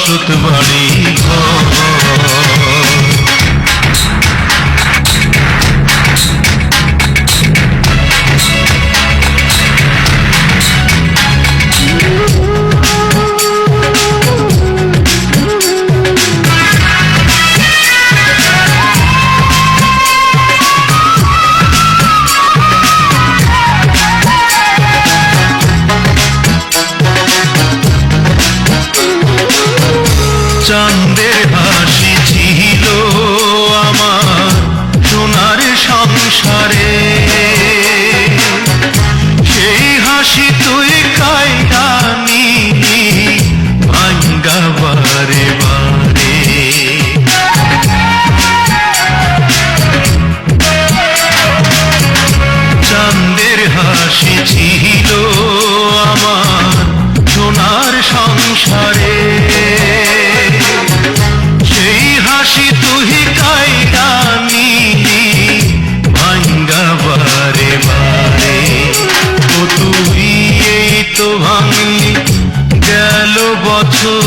বসত বাড়ি ঘর। চাঁদের হাসি ছিল আমার সোনার সংসারে, সেই হাসি তুই কাইরা নিলি ভাঙ্গা বারে বারে। চাঁদের হাসি ছিল আমার সোনার সংসারে, সেই হাসি তুই কাইরা নিলি ভাঙ্গা বারে বারে। ও তুই এই তো ভাঙলি গেল বছর